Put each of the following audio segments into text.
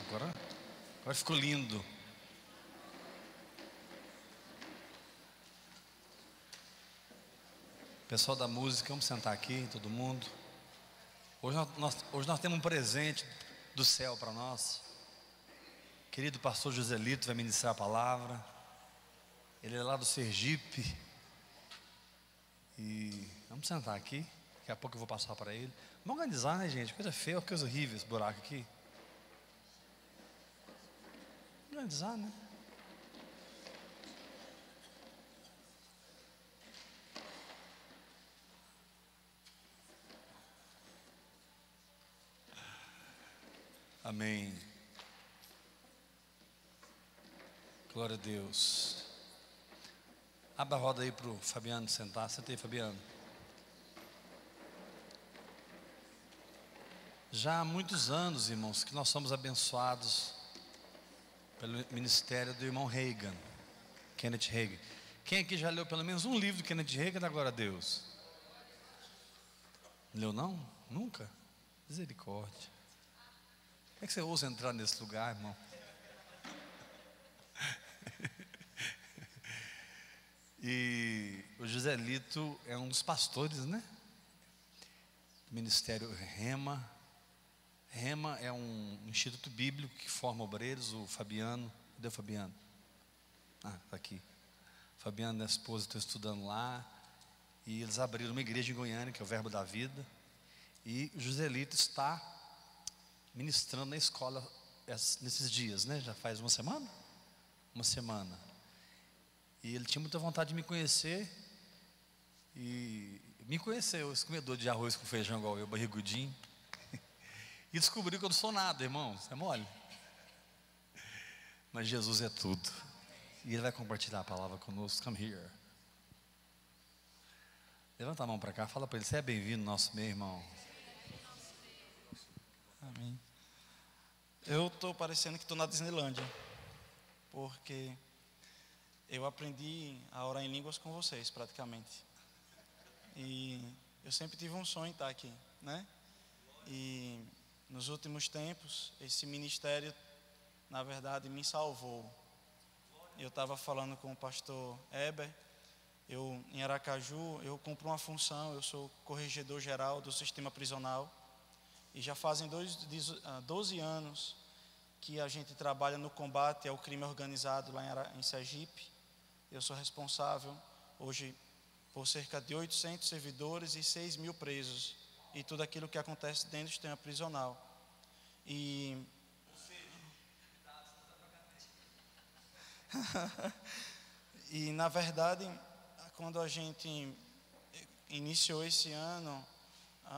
Agora ficou lindo. Pessoal da música, vamos sentar aqui, todo mundo. Hoje nós temos um presente do céu para nós. Querido pastor Joselito vai ministrar a palavra. Ele é lá do Sergipe. E vamos sentar aqui. Daqui a pouco eu vou passar para ele. Vamos organizar, né, gente? Coisa feia, coisa horrível esse buraco aqui. Organizar, né? Amém. Glória a Deus. Abra a roda aí para o Fabiano sentar. Senta aí, Fabiano. Já há muitos anos, irmãos, que nós somos abençoados pelo ministério do irmão Reagan, Kenneth Hagin. Quem aqui já leu pelo menos um livro do Kenneth Hagin? Da glória a Deus. Leu não? Nunca? Misericórdia. Como é que você ousa entrar nesse lugar, irmão? E o Joselito é um dos pastores, né? Do ministério Rema. Rema é um instituto bíblico que forma obreiros. O Fabiano, cadê o Fabiano? Ah, está aqui. O Fabiano e a esposa estão estudando lá. E eles abriram uma igreja em Goiânia, que é o Verbo da Vida. E o Joselito está ministrando na escola nesses dias, né? Já faz uma semana? Uma semana. E ele tinha muita vontade de me conhecer. E me conheceu, esse comedor de arroz com feijão igual eu, barrigudinho. E descobriu que eu não sou nada, irmão. Você é mole? Mas Jesus é tudo. E Ele vai compartilhar a palavra conosco. Come here. Levanta a mão para cá, fala para ele: você é bem-vindo no nosso meio, irmão. Amém. Eu estou parecendo que estou na Disneylândia, porque eu aprendi a orar em línguas com vocês, praticamente. E eu sempre tive um sonho em estar aqui, né? E nos últimos tempos, esse ministério, na verdade, me salvou. Eu estava falando com o pastor Heber. Eu, em Aracaju, eu cumpro uma função. Eu sou corregedor geral do sistema prisional. E já fazem 12 anos que a gente trabalha no combate ao crime organizado lá em Sergipe. Eu sou responsável hoje por cerca de 800 servidores e 6.000 presos, e tudo aquilo que acontece dentro do sistema prisional. E e na verdade, quando a gente iniciou esse ano,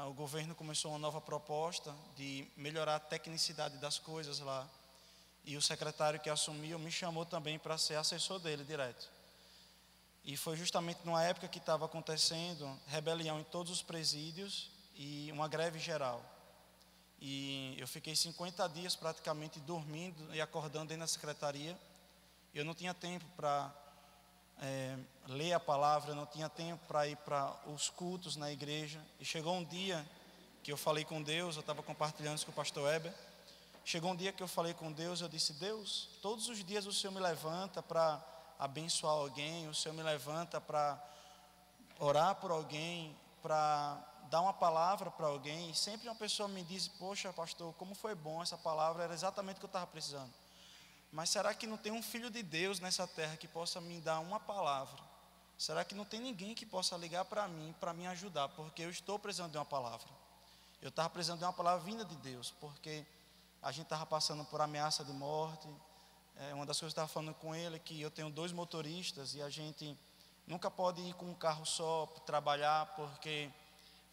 o governo começou uma nova proposta de melhorar a tecnicidade das coisas lá. E o secretário que assumiu me chamou também para ser assessor dele direto. E foi justamente numa época que estava acontecendo rebelião em todos os presídios e uma greve geral. E eu fiquei 50 dias praticamente dormindo e acordando dentro da secretaria. Eu não tinha tempo para ler a palavra, eu não tinha tempo para ir para os cultos na igreja. E chegou um dia que eu falei com Deus, eu estava compartilhando isso com o pastor Heber. Chegou um dia que eu falei com Deus, eu disse: Deus, todos os dias o Senhor me levanta para abençoar alguém, o Senhor me levanta para orar por alguém, para dar uma palavra para alguém. E sempre uma pessoa me diz: poxa, pastor, como foi bom essa palavra, era exatamente o que eu estava precisando. Mas será que não tem um filho de Deus nessa terra que possa me dar uma palavra? Será que não tem ninguém que possa ligar para mim, para me ajudar? Porque eu estou precisando de uma palavra. Eu estava precisando de uma palavra vinda de Deus, porque a gente estava passando por ameaça de morte. Uma das coisas que eu estava falando com ele é que eu tenho 2 motoristas e a gente nunca pode ir com um carro só para trabalhar, porque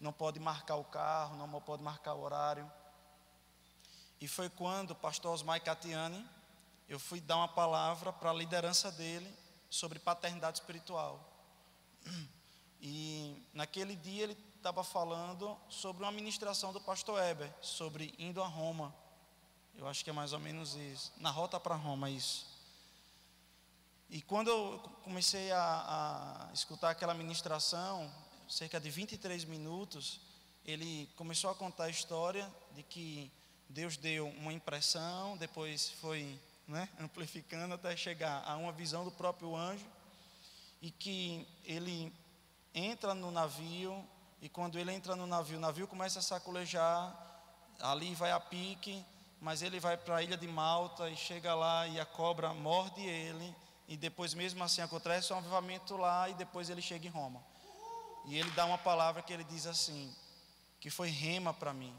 não pode marcar o carro, não pode marcar o horário. E foi quando o pastor Osmar Catiani, eu fui dar uma palavra para a liderança dele sobre paternidade espiritual. E naquele dia ele estava falando sobre uma ministração do pastor Heber, sobre indo a Roma. Eu acho que é mais ou menos isso, na rota para Roma, isso. E quando eu comecei a escutar aquela ministração, cerca de 23 minutos, ele começou a contar a história de que Deus deu uma impressão, depois foi, né, amplificando até chegar a uma visão do próprio anjo, e que ele entra no navio, e quando ele entra no navio, o navio começa a saculejar, ali vai a pique, mas ele vai para a ilha de Malta e chega lá e a cobra morde ele, e depois mesmo assim acontece um avivamento lá, e depois ele chega em Roma. E ele dá uma palavra que ele diz assim, que foi rema para mim: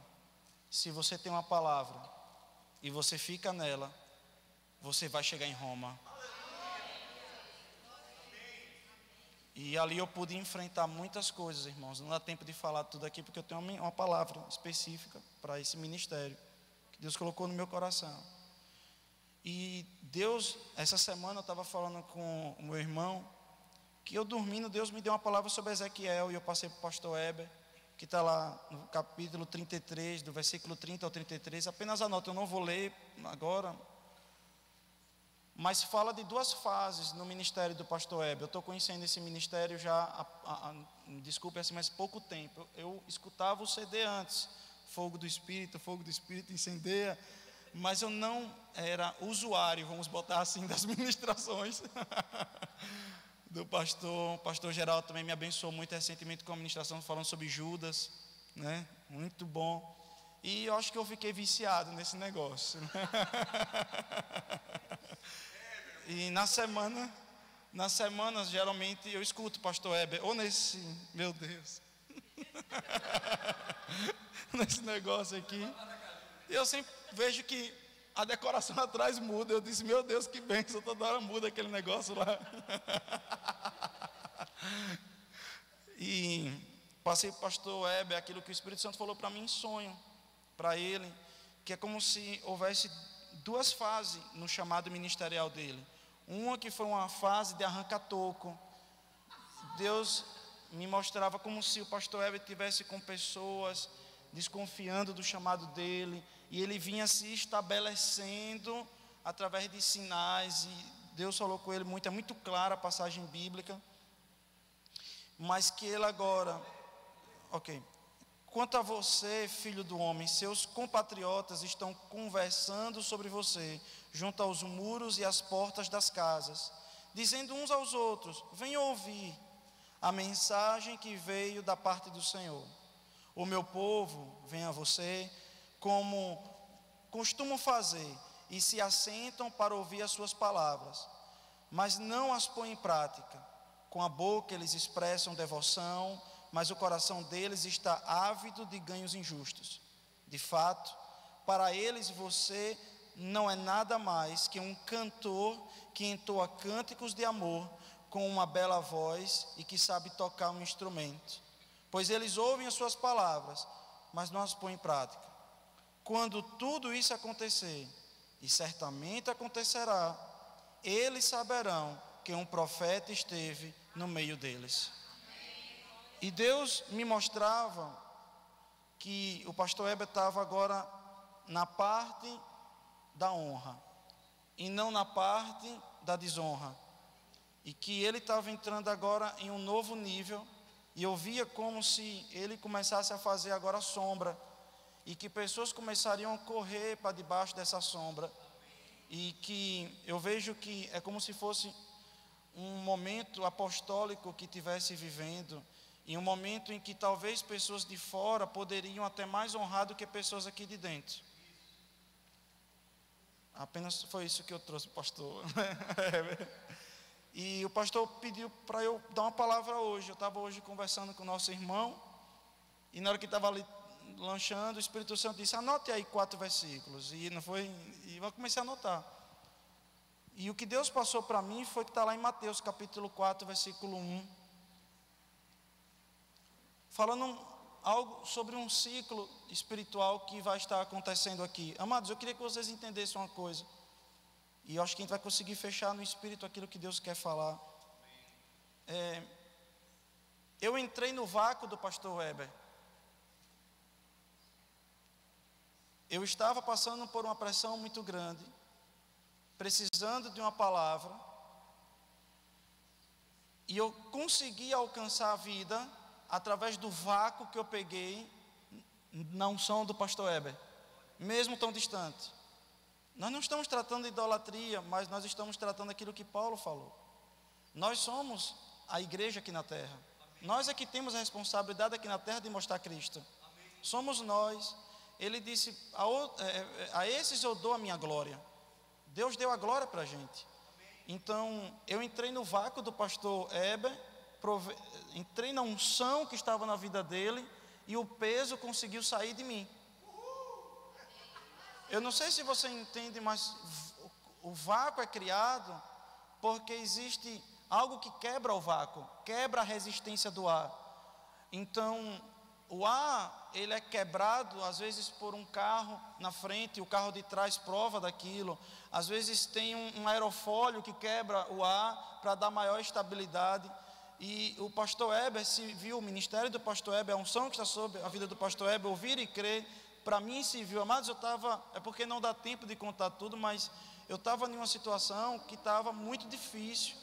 se você tem uma palavra e você fica nela, você vai chegar em Roma. E ali eu pude enfrentar muitas coisas, irmãos. Não dá tempo de falar tudo aqui, porque eu tenho uma palavra específica para esse ministério que Deus colocou no meu coração. E Deus, essa semana eu estava falando com o meu irmão, que eu dormindo, Deus me deu uma palavra sobre Ezequiel, e eu passei para o pastor Heber, que está lá no capítulo 33, do versículo 30 ao 33, apenas anota, eu não vou ler agora, mas fala de duas fases no ministério do pastor Heber. Eu estou conhecendo esse ministério já, desculpe assim, mas pouco tempo. Eu escutava o CD antes, fogo do Espírito incendeia, mas eu não era usuário, vamos botar assim, das ministrações do pastor. O pastor Geraldo também me abençoou muito recentemente com a ministração falando sobre Judas, né? Muito bom. E eu acho que eu fiquei viciado nesse negócio. E na semana geralmente eu escuto o pastor Heber, ou nesse, meu Deus, nesse negócio aqui, e eu sempre vejo que a decoração atrás muda. Eu disse, meu Deus, que bênção, toda hora muda aquele negócio lá. E passei para o pastor Heber aquilo que o Espírito Santo falou para mim em sonho, para ele, que é como se houvesse duas fases no chamado ministerial dele. Uma que foi uma fase de arranca-toco. Deus me mostrava como se o pastor Heber estivesse com pessoas desconfiando do chamado dele, e ele vinha se estabelecendo através de sinais, e Deus falou com ele muito, é muito clara a passagem bíblica, mas que ele agora, ok, quanto a você, filho do homem, seus compatriotas estão conversando sobre você, junto aos muros e às portas das casas, dizendo uns aos outros, venham ouvir a mensagem que veio da parte do Senhor. O meu povo vem a você, como costumam fazer, e se assentam para ouvir as suas palavras, mas não as põem em prática. Com a boca eles expressam devoção, mas o coração deles está ávido de ganhos injustos. De fato, para eles você não é nada mais que um cantor que entoa cânticos de amor com uma bela voz e que sabe tocar um instrumento. Pois eles ouvem as suas palavras, mas não as põem em prática. Quando tudo isso acontecer, e certamente acontecerá, eles saberão que um profeta esteve no meio deles. E Deus me mostrava que o pastor Heber estava agora na parte da honra e não na parte da desonra, e que ele estava entrando agora em um novo nível, e eu via como se ele começasse a fazer agora sombra, e que pessoas começariam a correr para debaixo dessa sombra, e que eu vejo que é como se fosse um momento apostólico que estivesse vivendo, em um momento em que talvez pessoas de fora poderiam até mais honrar do que pessoas aqui de dentro. Apenas foi isso que eu trouxe, pastor. E o pastor pediu para eu dar uma palavra hoje. Eu estava hoje conversando com o nosso irmão, e na hora que estava ali lanchando, o Espírito Santo disse, anote aí 4 versículos. E não foi, e eu comecei a anotar. E o que Deus passou para mim foi que está lá em Mateus capítulo 4, versículo 1. Falando algo sobre um ciclo espiritual que vai estar acontecendo aqui. Amados, eu queria que vocês entendessem uma coisa. E eu acho que a gente vai conseguir fechar no espírito aquilo que Deus quer falar. Eu entrei no vácuo do pastor Heber. Eu estava passando por uma pressão muito grande, precisando de uma palavra, e eu consegui alcançar a vida através do vácuo que eu peguei na unção do pastor Heber. mesmo tão distante. Nós não estamos tratando de idolatria, mas nós estamos tratando aquilo que Paulo falou. Nós somos a igreja aqui na terra. Nós é que temos a responsabilidade aqui na terra de mostrar Cristo. Somos nós. Ele disse, a esses eu dou a minha glória. Deus deu a glória para a gente. Então, eu entrei no vácuo do pastor Heber, entrei na unção que estava na vida dele, e o peso conseguiu sair de mim. Eu não sei se você entende, mas o vácuo é criado porque existe algo que quebra o vácuo, quebra a resistência do ar. Então, o ar, ele é quebrado, às vezes por um carro na frente, o carro de trás prova daquilo. Às vezes tem um aerofólio que quebra o ar para dar maior estabilidade. E o pastor Heber se viu, o ministério do pastor Heber, a unção que está sobre a vida do pastor Heber, ouvir e crer, para mim se viu. Amados, é porque não dá tempo de contar tudo, mas eu estava em uma situação que estava muito difícil,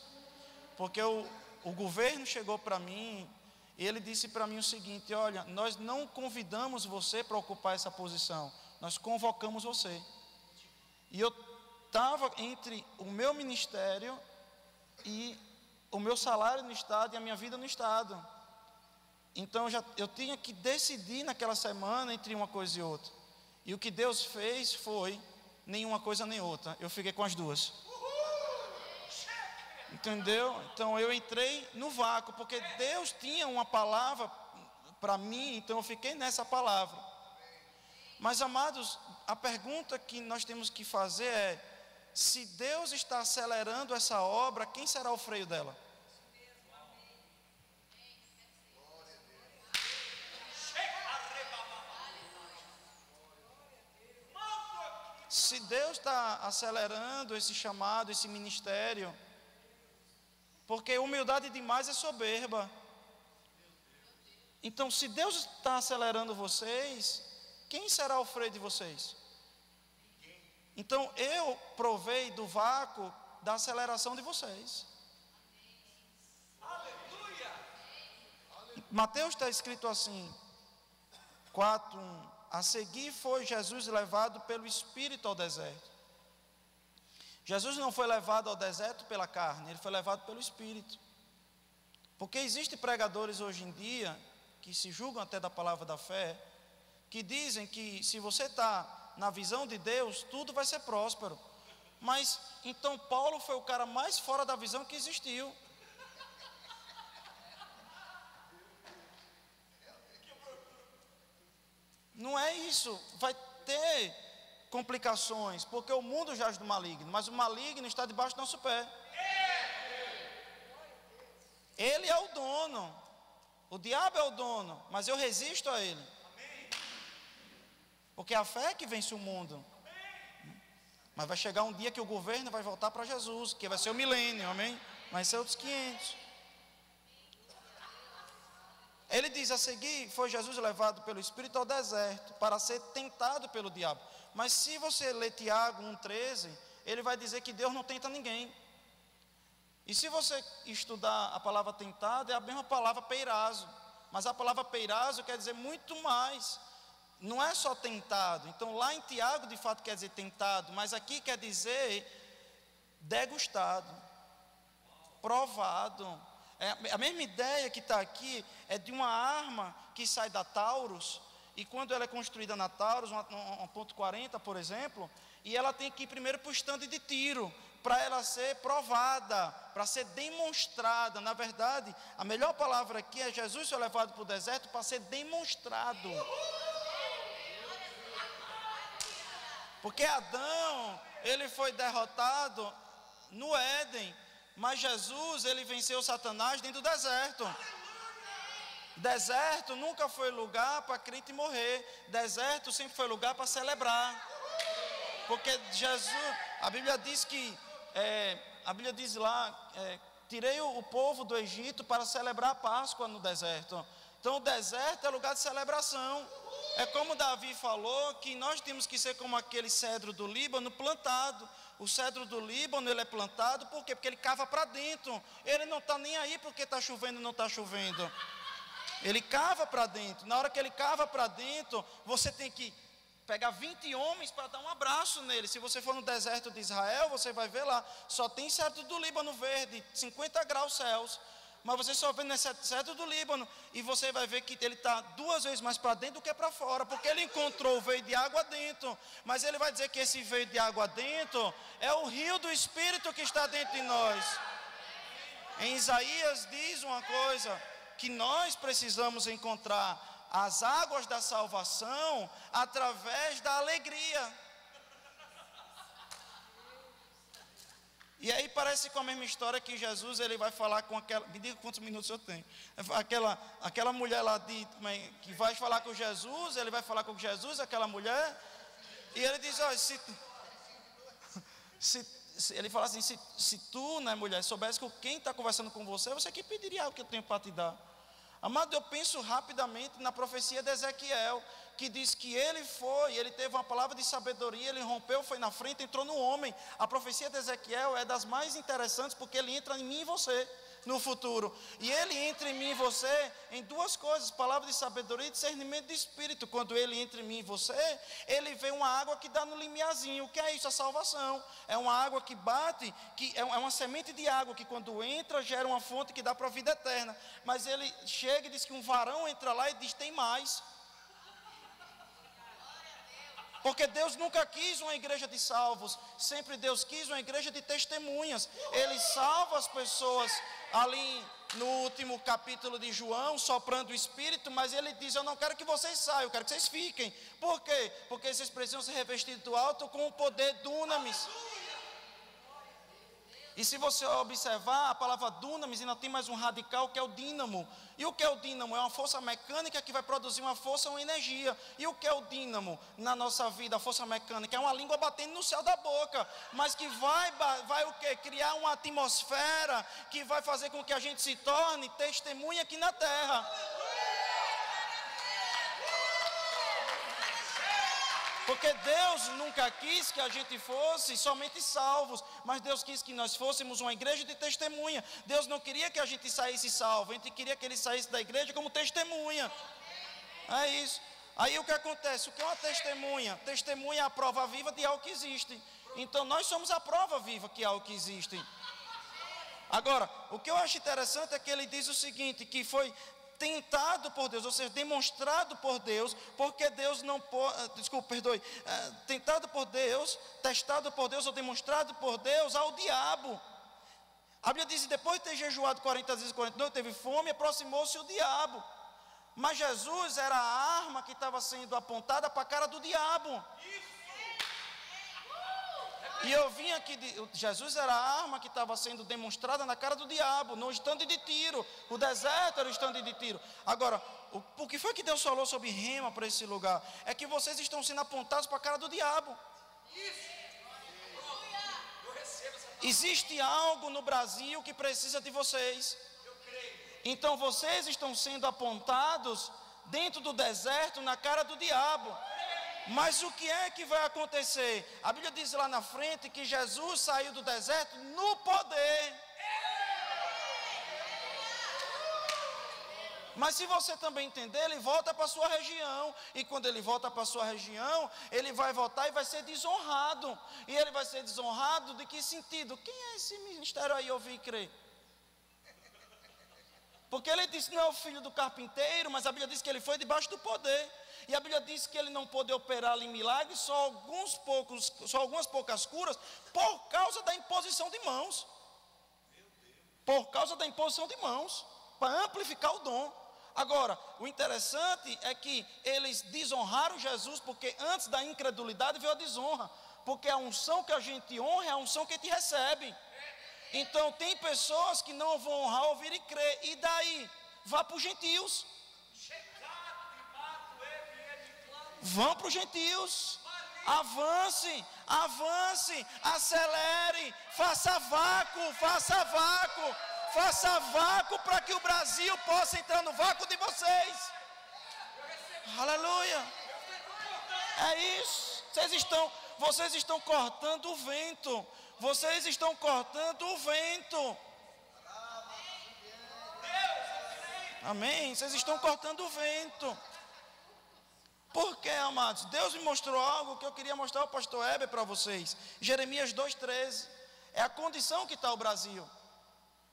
porque o governo chegou para mim e ele disse para mim o seguinte: olha, nós não convidamos você para ocupar essa posição, nós convocamos você. E eu estava entre o meu ministério e o meu salário no estado e a minha vida no estado. Então eu tinha que decidir naquela semana entre uma coisa e outra. E o que Deus fez foi nenhuma coisa nem outra. Eu fiquei com as duas. Entendeu? Então eu entrei no vácuo, porque Deus tinha uma palavra para mim, então eu fiquei nessa palavra. Mas, amados, a pergunta que nós temos que fazer é: se Deus está acelerando essa obra, quem será o freio dela? Se Deus está acelerando esse chamado, esse ministério, porque humildade demais é soberba. Então, se Deus está acelerando vocês, quem será o freio de vocês? Então, eu provei do vácuo da aceleração de vocês. Aleluia! Mateus está escrito assim, 4:1. A seguir foi Jesus levado pelo Espírito ao deserto. Jesus não foi levado ao deserto pela carne, ele foi levado pelo Espírito. Porque existem pregadores hoje em dia, que se julgam até da palavra da fé, que dizem que se você está na visão de Deus, tudo vai ser próspero. Mas, então Paulo foi o cara mais fora da visão que existiu. Não é isso, vai ter complicações, porque o mundo jaz do maligno, mas o maligno está debaixo do nosso pé. Ele é o dono, o diabo é o dono, mas eu resisto a ele. Porque a fé é que vence o mundo. Mas vai chegar um dia que o governo vai voltar para Jesus, que vai ser o milênio, amém? Vai ser outros 500. Ele diz: a seguir foi Jesus levado pelo Espírito ao deserto para ser tentado pelo diabo. Mas se você ler Tiago 1,13, ele vai dizer que Deus não tenta ninguém. E se você estudar a palavra tentado, é a mesma palavra peirazo. Mas a palavra peirazo quer dizer muito mais. Não é só tentado. Então lá em Tiago de fato quer dizer tentado, mas aqui quer dizer degustado, provado. A mesma ideia que está aqui é de uma arma que sai da Taurus, e quando ela é construída na Taurus, uma .40, por exemplo, e ela tem que ir primeiro para o estande de tiro, para ela ser provada, para ser demonstrada. Na verdade, a melhor palavra aqui é Jesus ser levado para o deserto para ser demonstrado. Porque Adão, ele foi derrotado no Éden, mas Jesus, ele venceu Satanás dentro do deserto. Deserto nunca foi lugar para crente morrer. Deserto sempre foi lugar para celebrar. Porque Jesus, a Bíblia diz que, a Bíblia diz lá, tirei o povo do Egito para celebrar a Páscoa no deserto. Então o deserto é lugar de celebração. É como Davi falou, que nós temos que ser como aquele cedro do Líbano plantado. O cedro do Líbano, ele é plantado, por quê? Porque ele cava para dentro. Ele não está nem aí porque está chovendo ou não está chovendo. Ele cava para dentro. Na hora que ele cava para dentro, você tem que pegar 20 homens para dar um abraço nele. Se você for no deserto de Israel, você vai ver lá, só tem cedro do Líbano verde, 50 graus Celsius. Mas você só vê nesse cedro do Líbano, e você vai ver que ele está 2 vezes mais para dentro do que para fora, porque ele encontrou o veio de água dentro. Mas ele vai dizer que esse veio de água dentro é o rio do Espírito que está dentro de nós. Em Isaías diz uma coisa, que nós precisamos encontrar as águas da salvação através da alegria. E aí parece com a mesma história que Jesus, ele vai falar com aquela, me diga quantos minutos eu tenho, aquela mulher lá que vai falar com Jesus, ele vai falar com Jesus, aquela mulher, e ele diz, olha, ele fala assim, se tu, né, mulher, soubesse que quem está conversando com você, você que pediria algo que eu tenho para te dar. Amado, eu penso rapidamente na profecia de Ezequiel, que diz que ele teve uma palavra de sabedoria, ele rompeu, foi na frente, entrou no homem. A profecia de Ezequiel é das mais interessantes, porque ele entra em mim e você no futuro. E ele entra em mim e você em 2 coisas, palavra de sabedoria e discernimento de espírito. Quando ele entra em mim e você, ele vê uma água que dá no limiarzinho. O que é isso? A salvação. É uma água que bate, que é uma semente de água, que quando entra, gera uma fonte que dá para a vida eterna. Mas ele chega e diz que um varão entra lá e diz, tem mais. Porque Deus nunca quis uma igreja de salvos, sempre Deus quis uma igreja de testemunhas. Ele salva as pessoas ali no último capítulo de João, soprando o Espírito, mas ele diz, eu não quero que vocês saiam, eu quero que vocês fiquem. Por quê? Porque vocês precisam ser revestidos do alto com o poder dunamis. E se você observar, a palavra dunamis ainda tem mais um radical, que é o dínamo. E o que é o dínamo? É uma força mecânica que vai produzir uma força ou energia. E o que é o dínamo na nossa vida, a força mecânica? É uma língua batendo no céu da boca, mas que vai o quê? Criar uma atmosfera que vai fazer com que a gente se torne testemunha aqui na terra. Porque Deus nunca quis que a gente fosse somente salvos, mas Deus quis que nós fôssemos uma igreja de testemunha. Deus não queria que a gente saísse salvo, a gente queria que ele saísse da igreja como testemunha. É isso. Aí o que acontece? O que é uma testemunha? Testemunha é a prova viva de algo que existe. Então nós somos a prova viva que algo que existe. Agora, o que eu acho interessante é que ele diz o seguinte, que foi tentado por Deus, ou seja, demonstrado por Deus, porque Deus não pode, tentado por Deus, testado por Deus ou demonstrado por Deus ao diabo. A Bíblia diz, depois de ter jejuado 40 dias e 40 noites, teve fome, aproximou-se o diabo. Mas Jesus era a arma que estava sendo apontada para a cara do diabo. E eu vim aqui, Jesus era a arma que estava sendo demonstrada na cara do diabo, no estande de Tiro. O deserto era o estande de Tiro. Agora, o que foi que Deus falou sobre rema para esse lugar? É que vocês estão sendo apontados para a cara do diabo. Existe algo no Brasil que precisa de vocês. Então vocês estão sendo apontados dentro do deserto na cara do diabo. Mas o que é que vai acontecer? A Bíblia diz lá na frente que Jesus saiu do deserto no poder. Mas se você também entender, ele volta para a sua região. E quando ele volta para a sua região, ele vai voltar e vai ser desonrado. E ele vai ser desonrado de que sentido? Quem é esse ministério aí, ouvir e crer? Porque ele disse não é o filho do carpinteiro, mas a Bíblia diz que ele foi debaixo do poder. E a Bíblia diz que ele não pôde operar ali milagres, só algumas poucas curas, por causa da imposição de mãos. Por causa da imposição de mãos, para amplificar o dom. Agora, o interessante é que eles desonraram Jesus, porque antes da incredulidade veio a desonra. Porque a unção que a gente honra é a unção que a gente recebe. Então tem pessoas que não vão honrar, ouvir e crer. E daí? Vá para os gentios. Vão para os gentios. Avance, avance, acelere, faça vácuo para que o Brasil possa entrar no vácuo de vocês. Aleluia. É isso. Vocês estão cortando o vento. Vocês estão cortando o vento. Amém. Vocês estão cortando o vento. Por quê, amados? Deus me mostrou algo que eu queria mostrar ao pastor Heber para vocês. Jeremias 2,13. É a condição que está o Brasil.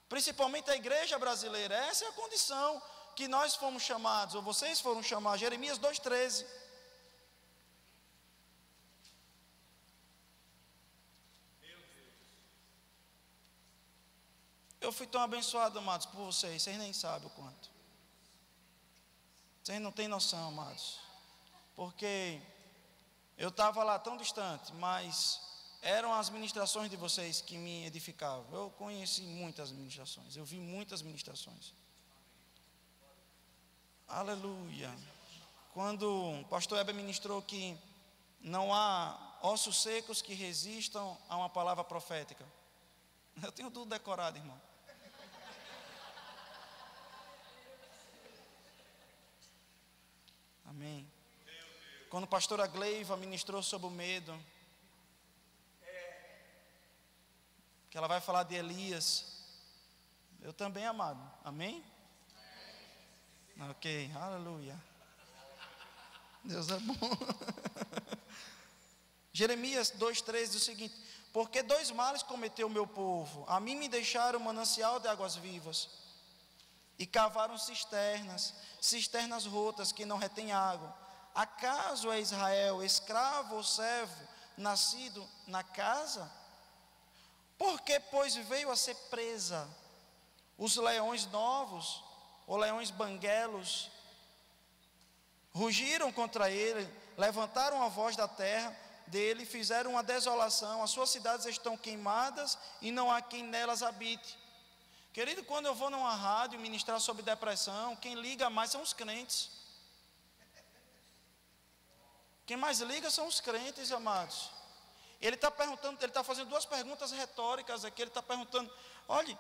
Principalmente a igreja brasileira. Essa é a condição que nós fomos chamados, ou vocês foram chamados. Jeremias 2,13. Eu fui tão abençoado, amados, por vocês nem sabem o quanto. Vocês não têm noção, amados. Porque eu estava lá tão distante, mas eram as ministrações de vocês que me edificavam. Eu conheci muitas ministrações, eu vi muitas ministrações. Aleluia. Quando o pastor Heber ministrou que não há ossos secos que resistam a uma palavra profética. Eu tenho tudo decorado, irmão. Amém. Quando a pastora Gleiva ministrou sobre o medo, que ela vai falar de Elias, eu também, amado. Amém? Ok, aleluia. Deus é bom. Jeremias 2,13 diz o seguinte: porque 2 males cometeu o meu povo, a mim me deixaram um manancial de águas vivas, e cavaram cisternas rotas que não retêm água. Acaso é Israel escravo ou servo, nascido na casa? Porque, pois, veio a ser presa os leões novos, ou leões banguelos, rugiram contra ele, levantaram a voz da terra dele, fizeram uma desolação, as suas cidades estão queimadas e não há quem nelas habite. Querido, quando eu vou numa rádio ministrar sobre depressão, quem liga mais são os crentes. Quem mais liga são os crentes, amados. Ele está perguntando, ele está fazendo 2 perguntas retóricas aqui. Ele está perguntando: olhe,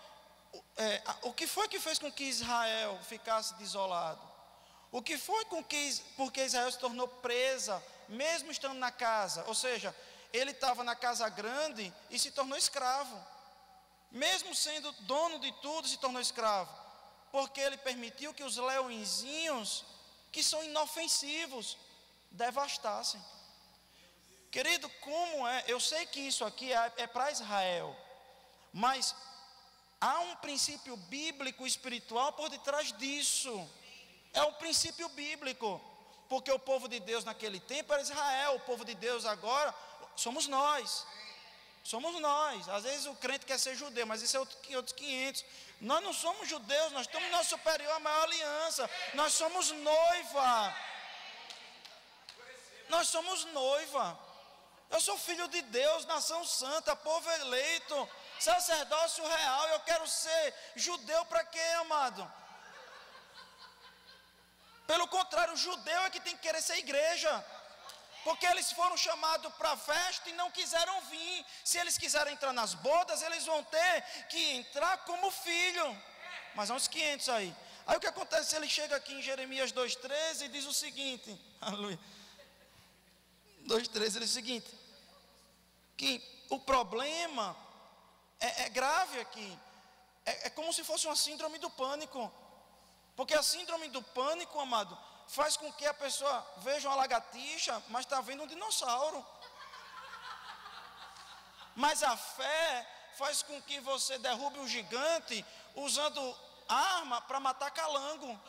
o que foi que fez com que Israel ficasse desolado? O que foi porque Israel se tornou presa, mesmo estando na casa? Ou seja, ele estava na casa grande e se tornou escravo. Mesmo sendo dono de tudo, se tornou escravo. Porque ele permitiu que os leõezinhos, que são inofensivos, devastassem. Querido, como é? Eu sei que isso aqui é para Israel, mas há um princípio bíblico espiritual por detrás disso. É um princípio bíblico. Porque o povo de Deus naquele tempo era Israel, o povo de Deus agora somos nós. Somos nós. Às vezes o crente quer ser judeu, mas isso é outros 500. Nós não somos judeus, nós estamos na superior, a maior aliança. Nós somos noiva. Nós somos noiva. Eu sou filho de Deus, nação santa, povo eleito, sacerdócio real. Eu quero ser judeu para quê, amado? Pelo contrário, o judeu é que tem que querer ser igreja. Porque eles foram chamados para a festa e não quiseram vir. Se eles quiserem entrar nas bodas, eles vão ter que entrar como filho. Mas há uns 500 aí. Aí o que acontece? Ele chega aqui em Jeremias 2,13 e diz o seguinte. Aleluia. 2,13 ele diz o seguinte: que o problema é grave aqui. É como se fosse uma síndrome do pânico. Porque a síndrome do pânico, amado, faz com que a pessoa veja uma lagartixa, mas está vendo um dinossauro. Mas a fé faz com que você derrube o gigante usando arma para matar calango.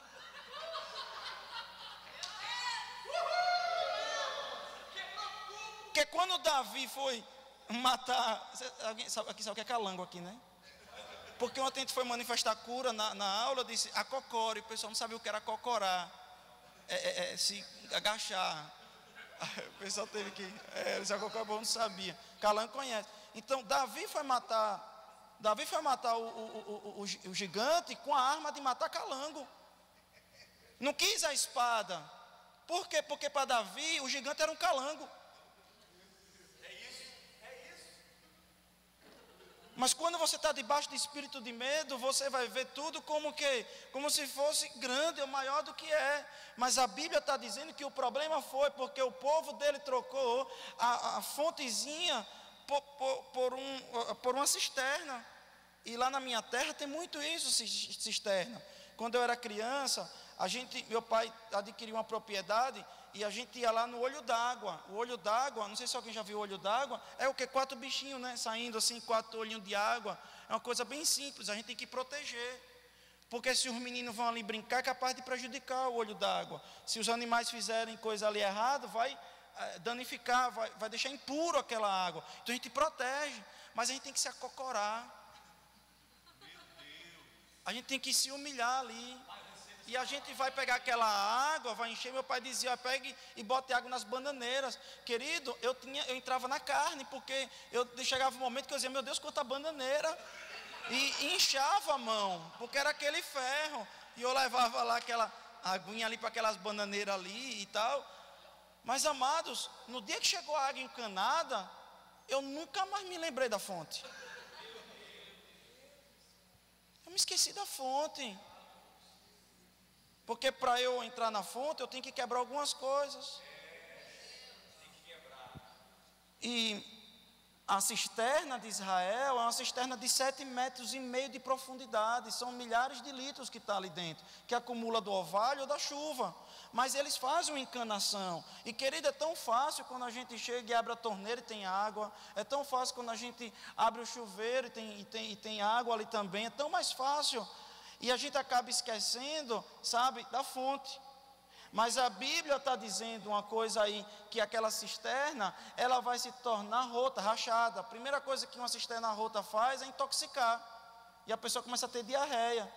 Porque quando Davi foi matar... Alguém sabe o que é calango aqui, né? Porque ontem a gente foi manifestar cura na aula, eu disse a cocore, o pessoal não sabia o que era cocorar. Se agachar. O pessoal teve que... a cocore não sabia. Calango conhece. Então Davi foi matar o gigante com a arma de matar calango. Não quis a espada. Por quê? Porque para Davi o gigante era um calango. Mas quando você está debaixo de espírito de medo, você vai ver tudo como se fosse grande ou maior do que é. Mas a Bíblia está dizendo que o problema foi porque o povo dele trocou a fontezinha por uma cisterna. E lá na minha terra tem muito isso, cisterna. Quando eu era criança, meu pai adquiriu uma propriedade e a gente ia lá no olho d'água. O olho d'água, não sei se alguém já viu o olho d'água, é o que? 4 bichinhos, né? Saindo assim, 4 olhinhos de água. É uma coisa bem simples, a gente tem que proteger. Porque se os meninos vão ali brincar, é capaz de prejudicar o olho d'água. Se os animais fizerem coisa ali errada, vai danificar, vai deixar impuro aquela água. Então a gente protege, mas a gente tem que se acocorar. A gente tem que se humilhar ali. E a gente vai pegar aquela água, vai encher. Meu pai dizia: pegue e bote água nas bananeiras. Querido, eu entrava na carne, porque chegava um momento que eu dizia: meu Deus, quanta bananeira. E inchava a mão, porque era aquele ferro. E eu levava lá aquela aguinha ali para aquelas bananeiras ali e tal. Mas, amados, no dia que chegou a água encanada, eu nunca mais me lembrei da fonte. Eu me esqueci da fonte. Porque para eu entrar na fonte, eu tenho que quebrar algumas coisas. E a cisterna de Israel é uma cisterna de 7,5 metros de profundidade. São milhares de litros que está ali dentro, que acumula do orvalho ou da chuva. Mas eles fazem uma encanação. E, querido, é tão fácil quando a gente chega e abre a torneira e tem água. É tão fácil quando a gente abre o chuveiro e tem água ali também. É tão mais fácil. E a gente acaba esquecendo, sabe, da fonte. Mas a Bíblia está dizendo uma coisa aí, que aquela cisterna, ela vai se tornar rota, rachada. A primeira coisa que uma cisterna rota faz é intoxicar. E a pessoa começa a ter diarreia.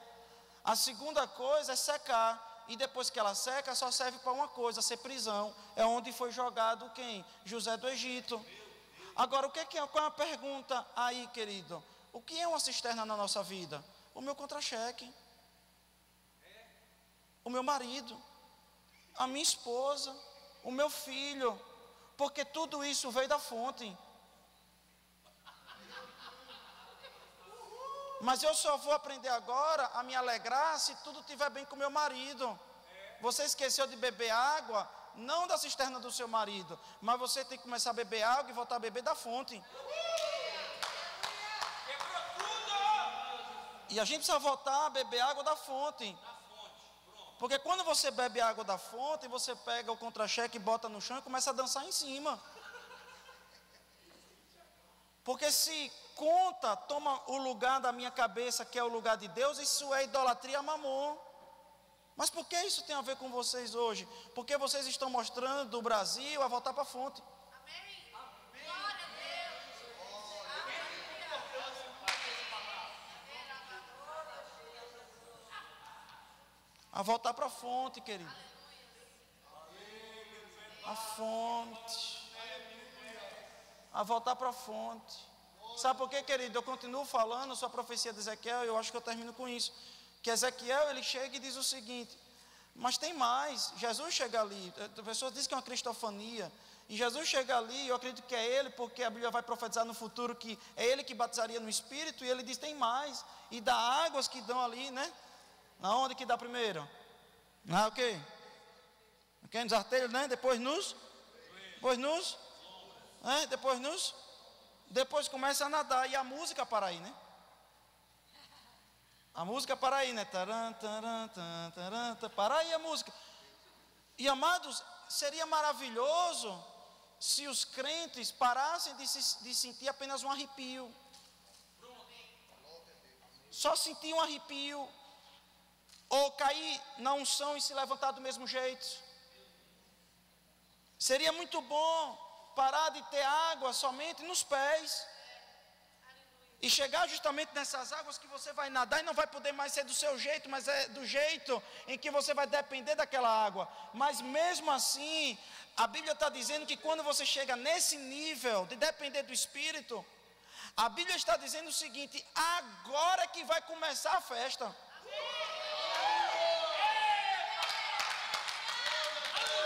A segunda coisa é secar. E depois que ela seca, só serve para uma coisa, ser prisão. É onde foi jogado quem? José do Egito. Agora, qual é a pergunta aí, querido? O que é uma cisterna na nossa vida? O meu contra-cheque, o meu marido, a minha esposa, o meu filho, porque tudo isso veio da fonte. Mas eu só vou aprender agora a me alegrar se tudo estiver bem com o meu marido. Você esqueceu de beber água, não da cisterna do seu marido, mas você tem que começar a beber água e voltar a beber da fonte. E a gente precisa voltar a beber água da fonte. Porque quando você bebe água da fonte, você pega o contra-cheque e bota no chão e começa a dançar em cima. Porque se conta toma o lugar da minha cabeça, que é o lugar de Deus, isso é idolatria a Mamon. Mas por que isso tem a ver com vocês hoje? Porque vocês estão mostrando do Brasil a voltar para a fonte. A voltar para a fonte, querido. A fonte. A voltar para a fonte. Sabe por quê, querido? Eu continuo falando sua profecia de Ezequiel, eu acho que eu termino com isso. Que Ezequiel, ele chega e diz o seguinte: mas tem mais. Jesus chega ali. As pessoas dizem que é uma cristofania. E Jesus chega ali, eu acredito que é ele, porque a Bíblia vai profetizar no futuro que é ele que batizaria no Espírito. E ele diz: tem mais. E dá águas que dão ali, né? Aonde que dá primeiro? O quê? Ok, nos artelhos, né? Depois começa a nadar. E a música para aí, né? A música para aí, né? Taran, taran, taran, taran, para aí a música. E, amados, seria maravilhoso se os crentes parassem de sentir apenas um arrepio. Só sentir um arrepio. Ou cair na unção e se levantar do mesmo jeito. Seria muito bom parar de ter água somente nos pés. E chegar justamente nessas águas que você vai nadar e não vai poder mais ser do seu jeito, mas é do jeito em que você vai depender daquela água. Mas mesmo assim, a Bíblia está dizendo que quando você chega nesse nível de depender do Espírito, a Bíblia está dizendo o seguinte: agora é que vai começar a festa.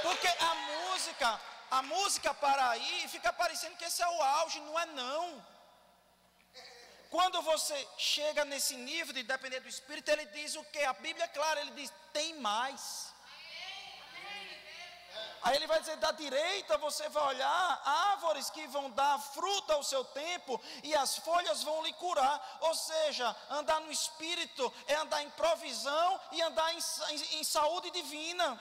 Porque a música para aí fica parecendo que esse é o auge, não é não. Quando você chega nesse nível de depender do Espírito, ele diz o quê? A Bíblia é clara, ele diz: tem mais. Aí ele vai dizer: da direita você vai olhar árvores que vão dar fruta ao seu tempo e as folhas vão lhe curar. Ou seja, andar no Espírito é andar em provisão e andar em saúde divina.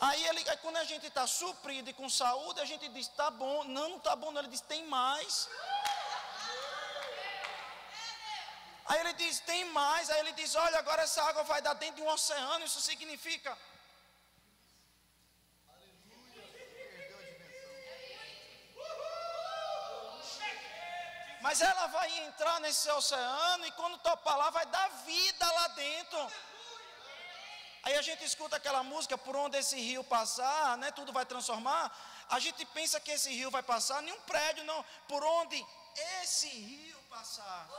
Aí quando a gente está suprido e com saúde, a gente diz, tá bom. Não, não está bom não. Ele diz, tem mais. Aí ele diz, tem mais. Aí ele diz, olha, agora essa água vai dar dentro de um oceano. Isso significa... Mas ela vai entrar nesse oceano e quando topar lá, vai dar vida lá dentro. Aí a gente escuta aquela música, por onde esse rio passar, né, tudo vai transformar. A gente pensa que esse rio vai passar, nenhum prédio não. Por onde esse rio passar.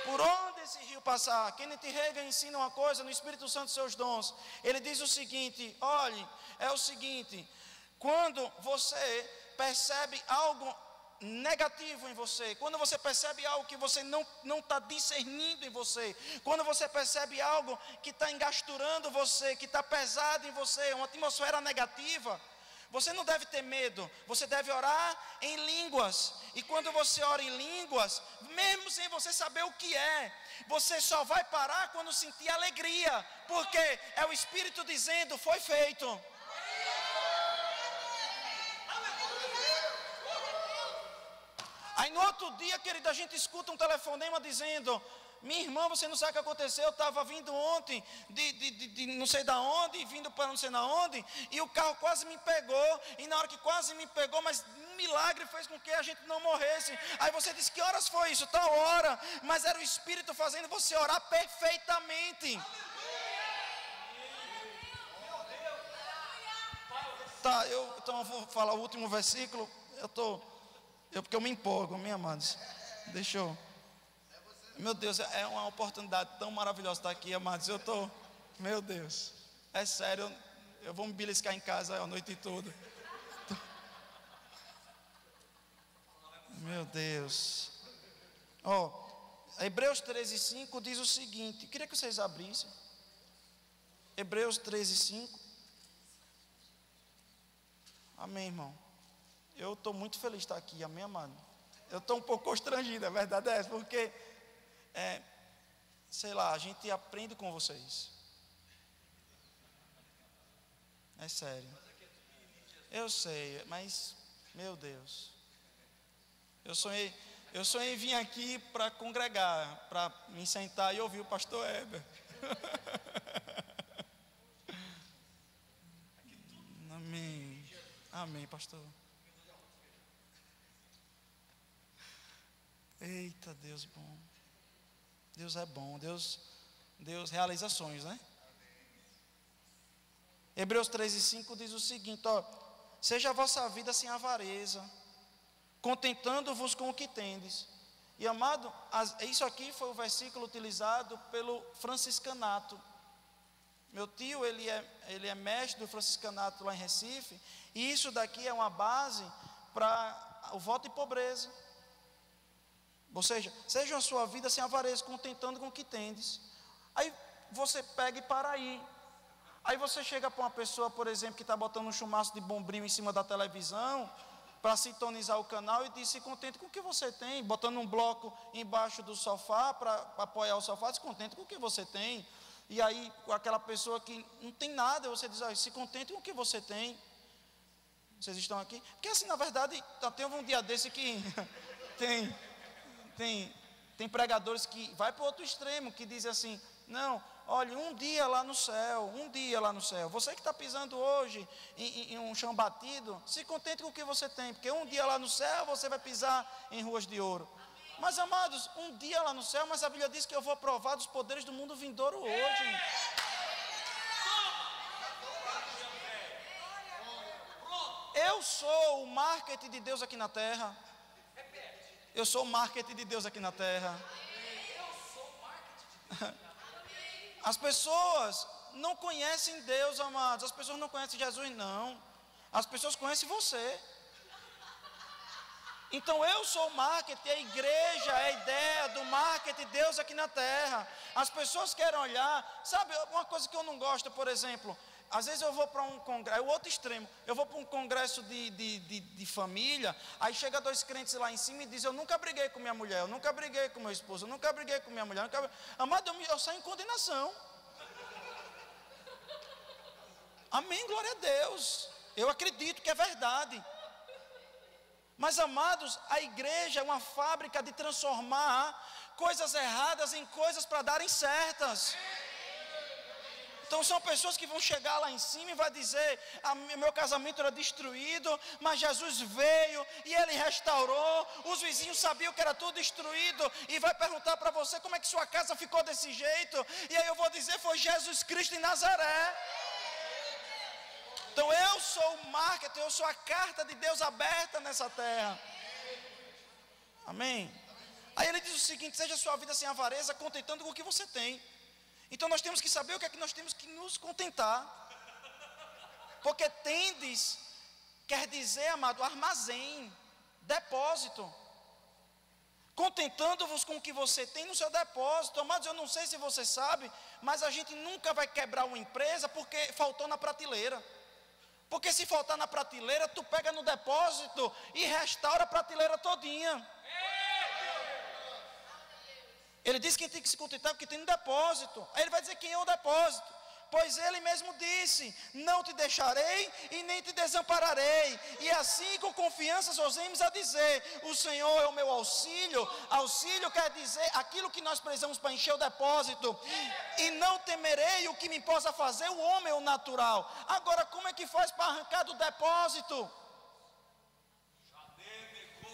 Por onde esse rio passar. Kenneth Hagin ensina uma coisa no Espírito Santo, seus dons. Ele diz o seguinte, olhe, é o seguinte. Quando você percebe algo negativo em você, quando você percebe algo que você não está discernindo em você, quando você percebe algo que está engasturando você, que está pesado em você, uma atmosfera negativa, você não deve ter medo, você deve orar em línguas, e quando você ora em línguas, mesmo sem você saber o que é, você só vai parar quando sentir alegria, porque é o Espírito dizendo, foi feito. Aí no outro dia, querido, a gente escuta um telefonema dizendo, minha irmã, você não sabe o que aconteceu, eu estava vindo ontem de não sei da onde, vindo para não sei da onde, e o carro quase me pegou, e na hora que quase me pegou, mas um milagre fez com que a gente não morresse. Aí você diz, que horas foi isso? Tal hora, mas era o Espírito fazendo você orar perfeitamente. Tá, então eu vou falar o último versículo, porque eu me empolgo, meus amados. Deixa eu. Meu Deus, é uma oportunidade tão maravilhosa estar aqui, amados. Meu Deus, é sério, eu vou me beliscar em casa a noite toda. Meu Deus. Hebreus 13:5 diz o seguinte, queria que vocês abrissem. Hebreus 13:5. Amém, irmão. Eu estou muito feliz de estar aqui, amém, amado? Eu estou um pouco constrangido, a verdade é essa, porque, sei lá, a gente aprende com vocês. É sério. Eu sei, mas, meu Deus. Eu sonhei em vir aqui para congregar, para me sentar e ouvir o pastor Heber. Amém. Amém, pastor. Eita, Deus bom. Deus é bom. Deus realiza sonhos, né? Hebreus 13:5 diz o seguinte, seja a vossa vida sem avareza, contentando-vos com o que tendes. E amado, isso aqui foi o versículo utilizado pelo franciscanato. Meu tio, ele é mestre do franciscanato lá em Recife, e isso daqui é uma base para o voto de pobreza. Ou seja a sua vida sem avareza, contentando com o que tendes. Aí você pega e para aí. Aí você chega para uma pessoa, por exemplo, que está botando um chumaço de bombril em cima da televisão, para sintonizar o canal, e diz, se contente com o que você tem. Botando um bloco embaixo do sofá, para apoiar o sofá, se contente com o que você tem. E aí, aquela pessoa que não tem nada, você diz, se contente com o que você tem. Vocês estão aqui? Porque assim, na verdade, teve um dia desse que tem pregadores que vai para o outro extremo, que dizem assim, não, olha, um dia lá no céu. Você que está pisando hoje em um chão batido, se contente com o que você tem, porque um dia lá no céu você vai pisar em ruas de ouro. Mas amados, um dia lá no céu, mas a Bíblia diz que eu vou provar dos poderes do mundo vindouro hoje. Eu sou o marketing de Deus aqui na terra. Eu sou o marketing de Deus aqui na terra. As pessoas não conhecem Deus, amados. As pessoas não conhecem Jesus, não. As pessoas conhecem você. Então eu sou o marketing, a igreja é a ideia do marketing de Deus aqui na terra. As pessoas querem olhar. Sabe, uma coisa que eu não gosto, por exemplo, às vezes eu vou para um congresso, é o outro extremo, eu vou para um congresso de família, aí chega dois crentes lá em cima e dizem, eu nunca briguei com minha mulher, eu nunca briguei com meu esposo, eu nunca briguei com minha mulher, amado, eu saio em condenação. Amém, glória a Deus. Eu acredito que é verdade. Mas, amados, a igreja é uma fábrica de transformar coisas erradas em coisas para darem certas. Então são pessoas que vão chegar lá em cima e vai dizer: meu casamento era destruído, mas Jesus veio e Ele restaurou. Os vizinhos sabiam que era tudo destruído e vai perguntar para você como é que sua casa ficou desse jeito. E aí eu vou dizer: foi Jesus Cristo em Nazaré. Então eu sou o marketing, eu sou a carta de Deus aberta nessa terra. Amém? Aí ele diz o seguinte: seja a sua vida sem avareza, contentando com o que você tem. Então nós temos que saber o que é que nós temos que nos contentar. Porque tendes quer dizer, amado, armazém, depósito. Contentando-vos com o que você tem no seu depósito. Amados, eu não sei se você sabe, mas a gente nunca vai quebrar uma empresa porque faltou na prateleira. Porque se faltar na prateleira, tu pega no depósito e restaura a prateleira todinha. Ele diz que tem que se contentar porque tem no depósito. Aí ele vai dizer: quem é o depósito? Pois ele mesmo disse: não te deixarei e nem te desampararei. E assim com confiança ousemos a dizer: o Senhor é o meu auxílio. Auxílio quer dizer aquilo que nós precisamos para encher o depósito. E não temerei o que me possa fazer o homem ou o natural. Agora, como é que faz para arrancar do depósito?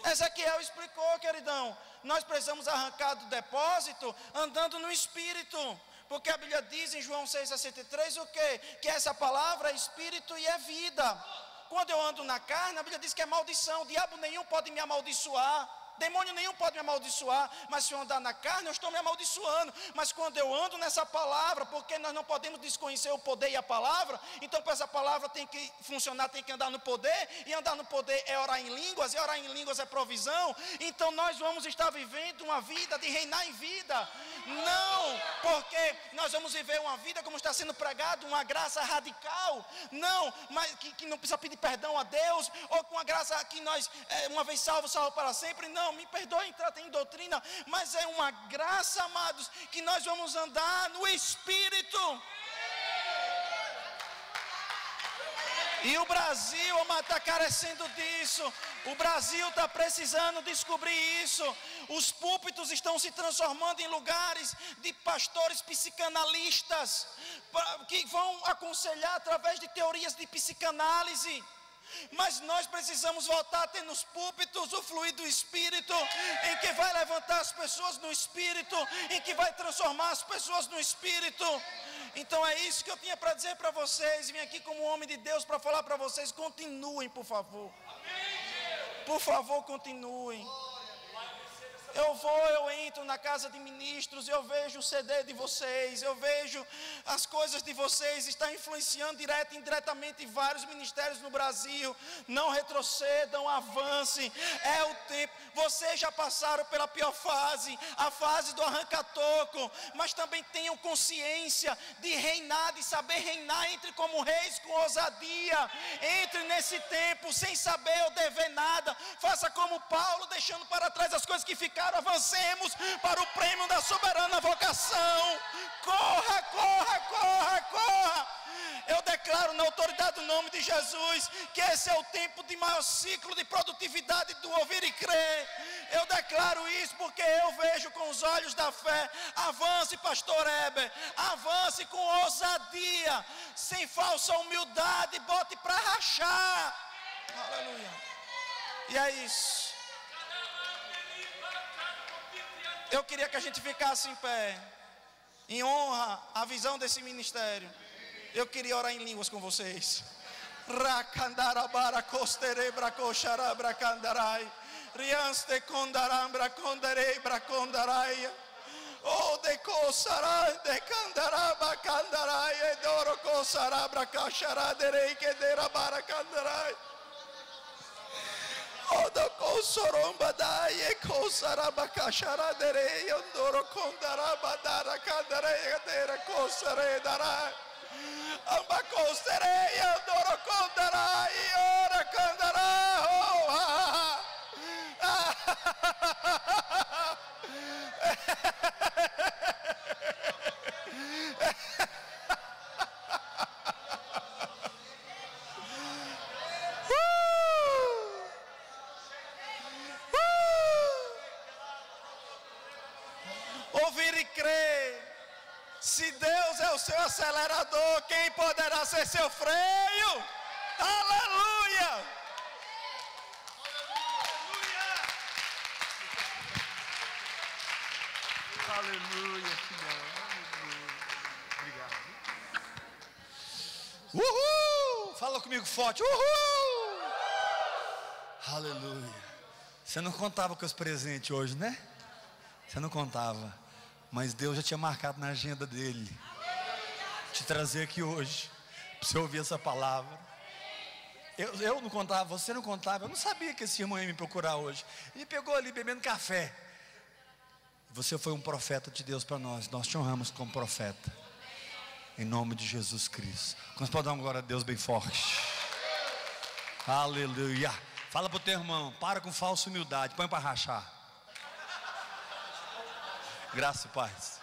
Ezequiel explicou, queridão. Nós precisamos arrancar do depósito andando no Espírito. Porque a Bíblia diz em João 6,63 o quê? Que essa palavra é Espírito e é vida. Quando eu ando na carne, a Bíblia diz que é maldição. Diabo nenhum pode me amaldiçoar. Demônio nenhum pode me amaldiçoar. Mas se eu andar na carne, eu estou me amaldiçoando. Mas quando eu ando nessa palavra, porque nós não podemos desconhecer o poder e a palavra, então para essa palavra tem que funcionar, tem que andar no poder. E andar no poder é orar em línguas, e orar em línguas é provisão. Então nós vamos estar vivendo uma vida de reinar em vida. Não, porque nós vamos viver uma vida como está sendo pregado, uma graça radical. Não, mas que não precisa pedir perdão a Deus, ou com a graça que nós, uma vez salvo, salvo para sempre. Não, me perdoe entrar em doutrina, mas é uma graça, amados, que nós vamos andar no Espírito. E o Brasil, amado, está carecendo disso. O Brasil está precisando descobrir isso. Os púlpitos estão se transformando em lugares de pastores psicanalistas, que vão aconselhar através de teorias de psicanálise. Mas nós precisamos voltar a ter nos púlpitos o fluir do Espírito, em que vai levantar as pessoas no Espírito, em que vai transformar as pessoas no Espírito. Então é isso que eu tinha para dizer para vocês. Vim aqui como homem de Deus para falar para vocês: continuem, por favor. Por favor, continuem. Eu entro na casa de ministros, eu vejo o CD de vocês, eu vejo as coisas de vocês, está influenciando direto e indiretamente vários ministérios no Brasil. Não retrocedam, avancem, é o tempo. Vocês já passaram pela pior fase, a fase do arranca-toco, mas também tenham consciência de reinar, de saber reinar, entre como reis com ousadia. Entre nesse tempo sem saber ou dever nada, faça como Paulo, deixando para trás as coisas que ficaram. Avancemos para o prêmio da soberana vocação. Corra, corra, corra, corra. Eu declaro na autoridade do nome de Jesus que esse é o tempo de maior ciclo de produtividade do ouvir e crer. Eu declaro isso porque eu vejo com os olhos da fé. Avance, pastor Heber, avance com ousadia, sem falsa humildade, bote para rachar. Aleluia. E é isso. Eu queria que a gente ficasse em pé, em honra à visão desse ministério. Eu queria orar em línguas com vocês. Rakandarabara kosterebra kosharabra kandarai. Rianste kondarambra kondarei brakondarai. Oh de kosarai de kandaraba kandarai. Edoro kosarabra kasharaderei kederabara kandarai. Odo kosoromba dai e kosaraba kasharadere yondoro kondaraba dara kandare dera kosare dara amba kosere yondoro kondara ora kandara Se Deus é o seu acelerador, quem poderá ser seu freio? Aleluia! Aleluia, Senhor. Obrigado. Uhul! Fala comigo forte. Uhul! Aleluia. Você não contava com os presentes hoje, né? Você não contava. Mas Deus já tinha marcado na agenda dele te trazer aqui hoje, para você ouvir essa palavra. Eu não contava, você não contava. Eu não sabia que esse irmão ia me procurar hoje. Ele me pegou ali bebendo café. Você foi um profeta de Deus para nós. Nós te honramos como profeta, em nome de Jesus Cristo. Nós podemos dar uma glória a Deus bem forte. Aleluia. Fala para o teu irmão, para com falsa humildade, põe para rachar. Graça e paz.